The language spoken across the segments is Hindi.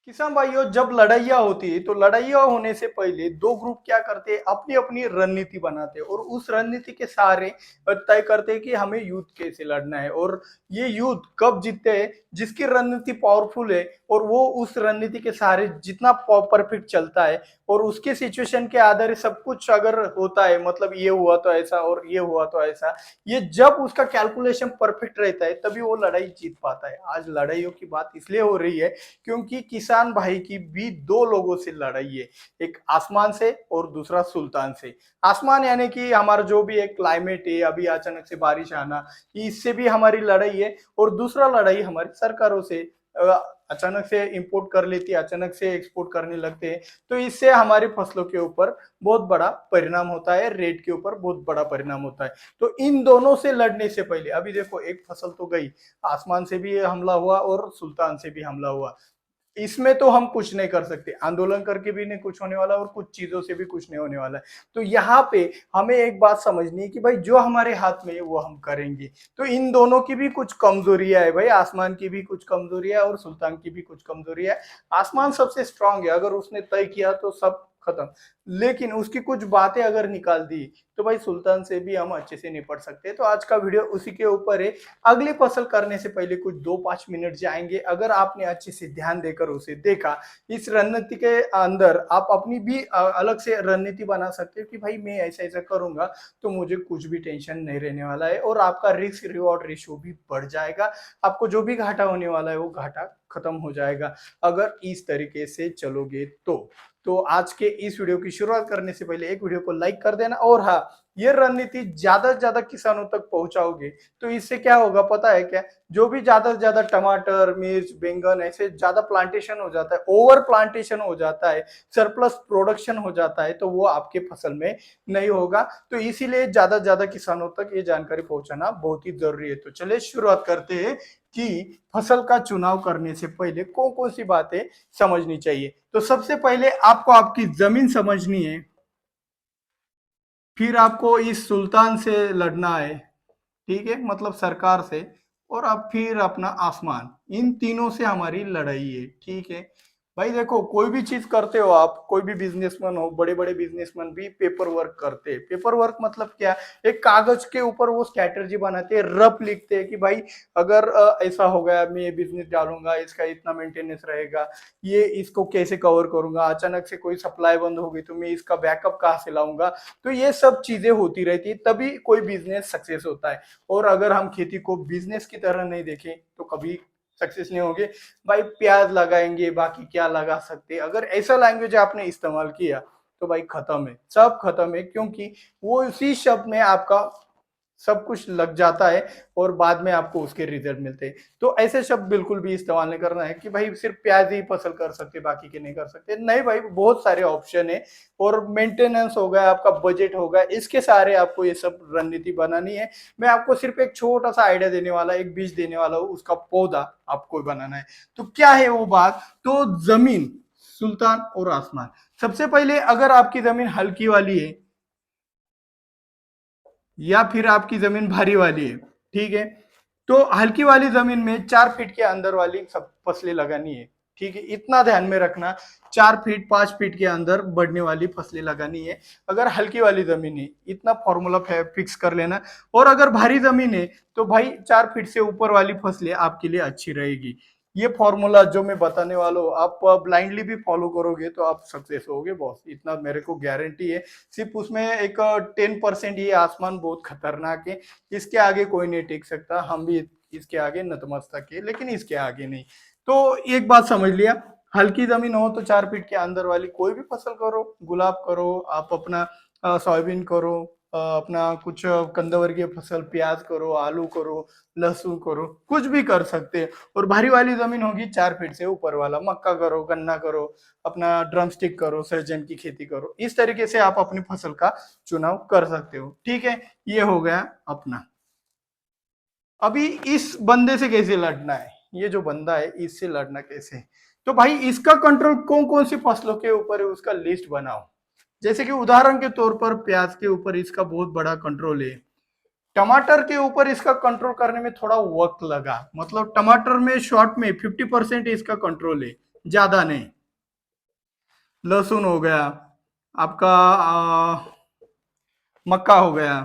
किसान भाइयों, जब लड़ाइयाँ होती है तो लड़ाइयाँ होने से पहले दो ग्रुप क्या करते हैं, अपनी अपनी रणनीति बनाते हैं और उस रणनीति के सहारे तय करते हैं कि हमें युद्ध कैसे लड़ना है और ये युद्ध कब जीतते हैं। जिसकी रणनीति पावरफुल है और वो उस रणनीति के सहारे जितना परफेक्ट चलता है और उसके सिचुएशन के आधार सब कुछ अगर होता है, मतलब ये हुआ तो ऐसा और ये हुआ तो ऐसा, ये जब उसका कैलकुलेशन परफेक्ट रहता है तभी वो लड़ाई जीत पाता है। आज लड़ाइयों की बात इसलिए हो रही है क्योंकि किसान भाई की भी दो लोगों से लड़ाई है, एक आसमान से और दूसरा सुल्तान से। आसमान यानी कि हमारा जो भी एक क्लाइमेट है, अभी अचानक से बारिश आना, इससे भी हमारी लड़ाई है। और दूसरा लड़ाई हमारी सरकारों से, अचानक से इंपोर्ट कर लेती है, अचानक से एक्सपोर्ट करने लगते हैं, तो इससे हमारी फसलों के ऊपर बहुत बड़ा परिणाम होता है, रेट के ऊपर बहुत बड़ा परिणाम होता है। तो इन दोनों से लड़ने से पहले अभी देखो, एक फसल तो गई, आसमान से भी हमला हुआ और सुल्तान से भी हमला हुआ। इसमें तो हम कुछ नहीं कर सकते, आंदोलन करके भी नहीं कुछ होने वाला और कुछ चीजों से भी कुछ नहीं होने वाला है। तो यहाँ पे हमें एक बात समझनी है कि भाई जो हमारे हाथ में है वो हम करेंगे। तो इन दोनों की भी कुछ कमजोरियां है भाई, आसमान की भी कुछ कमजोरियां है और सुल्तान की भी कुछ कमजोरियां है। आसमान सबसे स्ट्रांग है, अगर उसने तय किया तो सब खत्म। लेकिन उसकी कुछ बातें अगर निकाल दी तो भाई सुल्तान से भी हम अच्छे से निपट सकते हैं। तो आज का वीडियो उसी के ऊपर है। अगली फसल करने से पहले कुछ 2-5 मिनट जाएंगे, अगर आपने अच्छे से ध्यान देकर उसे देखा, इस रणनीति के अंदर आप अपनी भी अलग से रणनीति बना सकते हो कि भाई मैं ऐसा ऐसा करूंगा तो मुझे कुछ भी टेंशन नहीं रहने वाला है और आपका रिस्क रिवॉर्ड रेशियो भी बढ़ जाएगा। आपको जो भी घाटा होने वाला है वो घाटा खत्म हो जाएगा अगर इस तरीके से चलोगे तो आज के इस वीडियो की शुरुआत करने से पहले एक वीडियो को लाइक कर देना। और हाँ, ये रणनीति ज्यादा से ज्यादा किसानों तक पहुंचाओगे तो इससे क्या होगा पता है क्या? जो भी ज्यादा से ज्यादा टमाटर, मिर्च, बैंगन ऐसे ज्यादा प्लांटेशन हो जाता है, ओवर प्लांटेशन हो जाता है, सरप्लस प्रोडक्शन हो जाता है, तो वो आपके फसल में नहीं होगा। तो इसीलिए ज्यादा से ज्यादा किसानों तक ये जानकारी पहुंचाना बहुत ही जरूरी है। तो चलिए शुरुआत करते हैं कि फसल का चुनाव करने से पहले कौन कौन सी बातें समझनी चाहिए। तो सबसे पहले आपको आपकी जमीन समझनी है, फिर आपको इस सुल्तान से लड़ना है, ठीक है, मतलब सरकार से, और अब फिर अपना आसमान। इन तीनों से हमारी लड़ाई है, ठीक है। भाई देखो, कोई भी चीज करते हो आप, कोई भी बिजनेसमैन हो, बड़े बड़े बिजनेसमैन भी पेपर वर्क करते हैं। पेपर वर्क मतलब क्या? एक कागज के ऊपर वो स्ट्रैटेजी बनाते हैं, रफ लिखते हैं कि भाई अगर ऐसा हो गया, मैं ये बिजनेस डालूंगा, इसका इतना मेंटेनेंस रहेगा, ये इसको कैसे कवर करूंगा, अचानक से कोई सप्लाई बंद हो गई तो मैं इसका बैकअप कहाँ से लाऊंगा। तो ये सब चीजें होती रहती है, तभी कोई बिजनेस सक्सेस होता है। और अगर हम खेती को बिजनेस की तरह नहीं देखें तो कभी सक्सेस नहीं होगे। भाई प्याज लगाएंगे, बाकी क्या लगा सकते हैं, अगर ऐसा लैंग्वेज आपने इस्तेमाल किया तो भाई खत्म है, सब खत्म है, क्योंकि वो उसी शब्द में आपका सब कुछ लग जाता है और बाद में आपको उसके रिजल्ट मिलते हैं। तो ऐसे शब्द बिल्कुल भी इस्तेमाल नहीं करना है कि भाई सिर्फ प्याज ही फसल कर सकते, बाकी के नहीं कर सकते। नहीं भाई, बहुत सारे ऑप्शन है और मेंटेनेंस होगा, आपका बजट होगा, इसके सारे आपको ये सब रणनीति बनानी है। मैं आपको सिर्फ एक छोटा सा आइडिया देने वाला, एक बीज देने वाला हूँ, उसका पौधा आपको बनाना है। तो क्या है वो बात? तो जमीन, सुल्तान और आसमान। सबसे पहले अगर आपकी जमीन हल्की वाली है या फिर आपकी जमीन भारी वाली है, ठीक है, तो हल्की वाली जमीन में 4 फीट के अंदर वाली सब फसलें लगानी है, ठीक है, इतना ध्यान में रखना। 4 फीट 5 फीट के अंदर बढ़ने वाली फसलें लगानी है अगर हल्की वाली जमीन है, इतना फॉर्मूला फिक्स कर लेना। और अगर भारी जमीन है तो भाई 4 फीट से ऊपर वाली फसलें आपके लिए अच्छी रहेगी। ये फॉर्मूला जो मैं बताने वाला हूँ, आप ब्लाइंडली भी फॉलो करोगे तो आप सक्सेस होगे बॉस, इतना मेरे को गारंटी है। सिर्फ उसमें एक 10%, ये आसमान बहुत खतरनाक है, इसके आगे कोई नहीं टिक सकता, हम भी इसके आगे नतमस्तक है, लेकिन इसके आगे नहीं। तो एक बात समझ लिया, हल्की जमीन हो तो 4 फीट के अंदर वाली कोई भी फसल करो, गुलाब करो, आप अपना सोयाबीन करो, अपना कुछ कंदवर्गीय फसल, प्याज करो, आलू करो, लहसुन करो, कुछ भी कर सकते हैं। और भारी वाली जमीन होगी 4 फीट से ऊपर वाला, मक्का करो, गन्ना करो, अपना ड्रम स्टिक करो, सहजन की खेती करो, इस तरीके से आप अपनी फसल का चुनाव कर सकते हो, ठीक है। ये हो गया अपना। अभी इस बंदे से कैसे लड़ना है, ये जो बंदा है इससे लड़ना कैसे? तो भाई इसका कंट्रोल कौन कौन सी फसलों के ऊपर है उसका लिस्ट बनाओ। जैसे कि उदाहरण के तौर पर प्याज के ऊपर इसका बहुत बड़ा कंट्रोल है, टमाटर के ऊपर इसका कंट्रोल करने में थोड़ा वक्त लगा, मतलब टमाटर में शॉर्ट में 50% इसका कंट्रोल है, ज्यादा नहीं। लहसुन हो गया आपका, मक्का हो गया।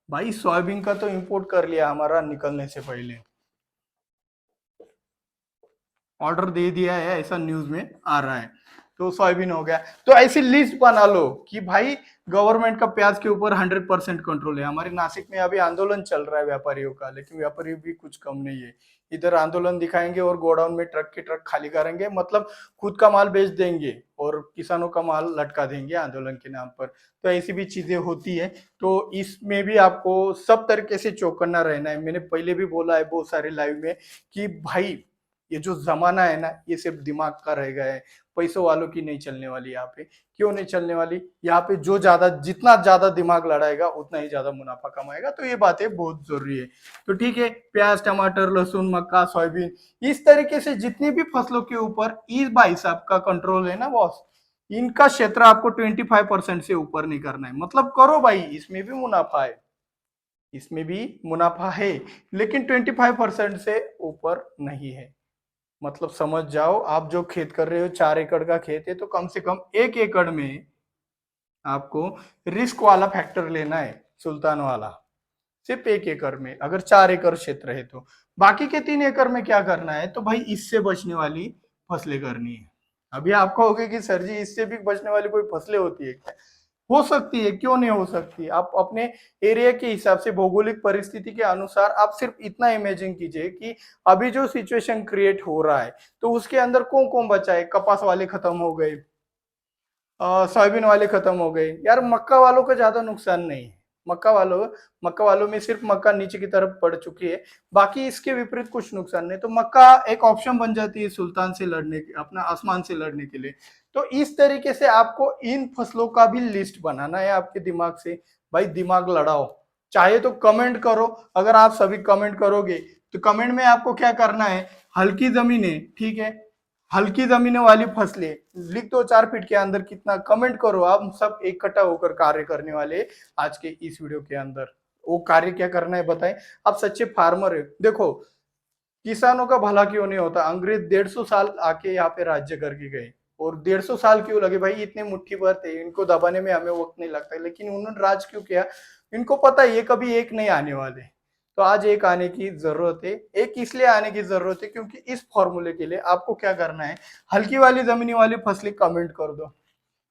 भाई सोयाबीन का तो इंपोर्ट कर लिया हमारा निकलने से पहले, ऑर्डर दे दिया है ऐसा न्यूज में आ रहा है। तो सोयाबीन हो गया। तो ऐसी लिस्ट बना लो कि भाई गवर्नमेंट का प्याज के ऊपर 100% कंट्रोल है। हमारे नासिक में अभी आंदोलन चल रहा है व्यापारियों का, लेकिन व्यापारी भी कुछ कम नहीं है। इधर आंदोलन दिखाएंगे और गोडाउन में ट्रक के ट्रक खाली करेंगे, मतलब खुद का माल बेच देंगे और किसानों का माल लटका देंगे आंदोलन के नाम पर। तो ऐसी भी चीजें होती है। तो इसमें भी आपको सब तरीके से चौकन्ना रहना है। मैंने पहले भी बोला है बहुत सारे लाइव में कि भाई ये जो जमाना है ना, ये सिर्फ दिमाग का रह गया है, पैसों वालों की नहीं चलने वाली यहाँ पे। क्यों नहीं चलने वाली? यहाँ पे जो ज्यादा, जितना ज्यादा दिमाग लड़ाएगा उतना ही ज्यादा मुनाफा कमाएगा। तो ये बातें बहुत जरूरी है। तो ठीक है, प्याज, टमाटर, लहसुन, मक्का, सोयाबीन, इस तरीके से जितनी भी फसलों के ऊपर इस भाई साहब का कंट्रोल है ना बॉस, इनका क्षेत्र आपको 25% से ऊपर नहीं करना है। मतलब करो भाई, इसमें भी मुनाफा है, इसमें भी मुनाफा है, लेकिन 25% से ऊपर नहीं है। मतलब समझ जाओ, आप जो खेत कर रहे हो 4 एकड़ का खेत है, तो कम से कम 1 एकड़ में आपको रिस्क वाला फैक्टर लेना है, सुल्तान वाला। सिर्फ 1 एकड़ में अगर 4 एकड़ क्षेत्र है तो बाकी के 3 एकड़ में क्या करना है? तो भाई इससे बचने वाली फसलें करनी है। अभी आप कहोगे कि सर जी इससे भी बचने वाली कोई फसलें होती है क्या? हो सकती है, क्यों नहीं हो सकती। आप अपने एरिया के हिसाब से, भौगोलिक परिस्थिति के अनुसार आप सिर्फ इतना इमेजिन कीजिए कि अभी जो सिचुएशन क्रिएट हो रहा है, तो उसके अंदर कौन कौन बचा है। कपास वाले खत्म हो गए, सोयाबीन वाले खत्म हो गए यार, मक्का वालों का ज्यादा नुकसान नहीं है। मक्का वालों में सिर्फ मक्का नीचे की तरफ पड़ चुकी है, बाकी इसके विपरीत कुछ नुकसान नहीं। तो मक्का एक ऑप्शन बन जाती है सुल्तान से लड़ने के, अपना आसमान से लड़ने के लिए। तो इस तरीके से आपको इन फसलों का भी लिस्ट बनाना है आपके दिमाग से। भाई दिमाग लड़ाओ, चाहे तो कमेंट करो। अगर आप सभी कमेंट करोगे तो कमेंट में आपको क्या करना है, हल्की जमीनें, ठीक है, हल्की जमीनों वाली फसलें लिख दो 4 फीट के अंदर। कितना कमेंट करो, आप सब इकट्ठा होकर कार्य करने वाले आज के इस वीडियो के अंदर। वो कार्य क्या करना है बताएं। आप सच्चे फार्मर है, देखो किसानों का भला क्यों नहीं होता। अंग्रेज 150 साल आके यहाँ पे राज्य करके गए, और 150 साल क्यों लगे भाई, इतने मुट्ठी भर थे, इनको दबाने में हमें वक्त नहीं लगता, लेकिन उन्होंने राज क्यों किया? इनको पता है ये कभी एक नहीं आने वाले। तो आज एक आने की जरूरत है। एक इसलिए आने की जरूरत है क्योंकि इस फॉर्मूले के लिए आपको क्या करना है, हल्की वाली जमीनी वाली फसलें कमेंट कर दो।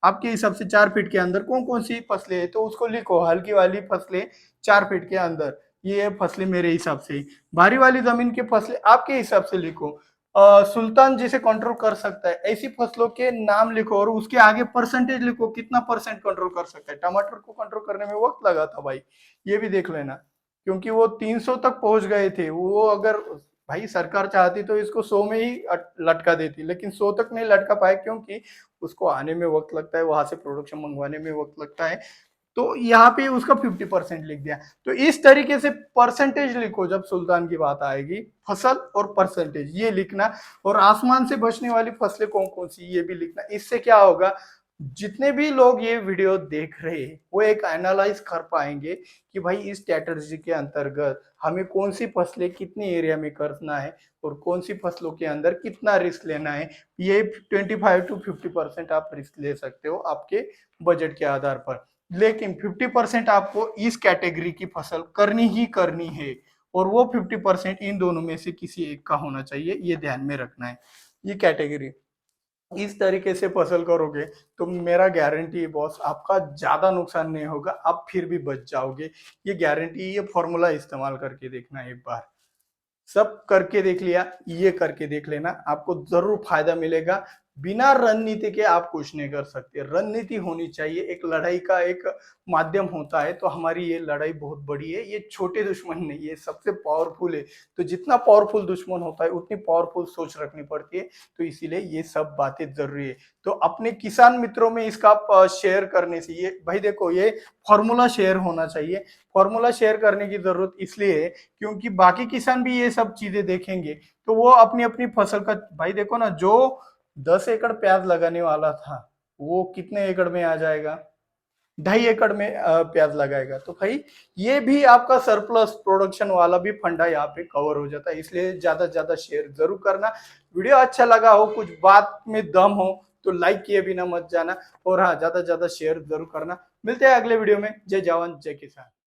आपके हिसाब से 4 फीट के अंदर कौन कौन सी फसलें है, तो उसको लिखो, हल्की वाली फसलें 4 फीट के अंदर, ये फसलें मेरे हिसाब से। भारी वाली जमीन की फसलें आपके हिसाब से लिखो। सुल्तान जिसे कंट्रोल कर सकता है ऐसी फसलों के नाम लिखो, और उसके आगे परसेंटेज लिखो, कितना परसेंट कंट्रोल कर सकता है। टमाटर को कंट्रोल करने में वक्त लगा था भाई, ये भी देख लेना, क्योंकि वो 300 तक पहुंच गए थे। वो अगर भाई सरकार चाहती तो इसको 100 में ही लटका देती, लेकिन 100 तक नहीं लटका पाए, क्योंकि उसको आने में वक्त लगता है, वहां से प्रोडक्शन मंगवाने में वक्त लगता है। तो यहाँ पे उसका 50% लिख दिया। तो इस तरीके से परसेंटेज लिखो जब सुल्तान की बात आएगी, फसल और परसेंटेज ये लिखना। और आसमान से बचने वाली फसलें कौन कौन सी, ये भी लिखना। इससे क्या होगा, जितने भी लोग ये वीडियो देख रहे हैं वो एक एनालाइज कर पाएंगे कि भाई इस स्ट्रेटजी के अंतर्गत हमें कौन सी फसलें कितने एरिया में करना है, और कौन सी फसलों के अंदर कितना रिस्क लेना है। ये 25 to 50% आप रिस्क ले सकते हो आपके बजट के आधार पर, लेकिन 50% आपको इस कैटेगरी की फसल करनी ही करनी है। और वो 50% इन दोनों में से किसी एक का होना चाहिए, ये ध्यान में रखना है। ये कैटेगरी इस तरीके से फसल करोगे तो मेरा गारंटी है बॉस, आपका ज्यादा नुकसान नहीं होगा, आप फिर भी बच जाओगे। ये गारंटी, ये फॉर्मूला इस्तेमाल करके देखना एक बार। सब करके देख लिया, ये करके देख लेना, आपको जरूर फायदा मिलेगा। बिना रणनीति के आप कुछ नहीं कर सकते, रणनीति होनी चाहिए। एक लड़ाई का एक माध्यम होता है, तो हमारी ये लड़ाई बहुत बड़ी है, ये छोटे दुश्मन नहीं है, सबसे पावरफुल है। तो जितना पावरफुल दुश्मन होता है उतनी पावरफुल सोच रखनी पड़ती है। तो इसीलिए ये सब बातें जरूरी है। तो अपने किसान मित्रों में इसका आप शेयर करने से, ये भाई देखो ये फॉर्मूला शेयर होना चाहिए। फॉर्मूला शेयर करने की जरूरत इसलिए है क्योंकि बाकी किसान भी ये सब चीजें देखेंगे, तो वो अपनी अपनी फसल का, भाई देखो ना, जो 10 एकड़ प्याज लगाने वाला था वो कितने एकड़ में आ जाएगा। 2.5 एकड़ में प्याज लगाएगा, तो भाई ये भी आपका सरप्लस प्रोडक्शन वाला भी फंडा यहाँ पे कवर हो जाता है। इसलिए ज्यादा से ज्यादा शेयर जरूर करना। वीडियो अच्छा लगा हो, कुछ बात में दम हो तो लाइक किए बिना मत जाना, और हाँ ज्यादा से ज्यादा शेयर जरूर करना। मिलते हैं अगले वीडियो में। जय जवान जय किसान।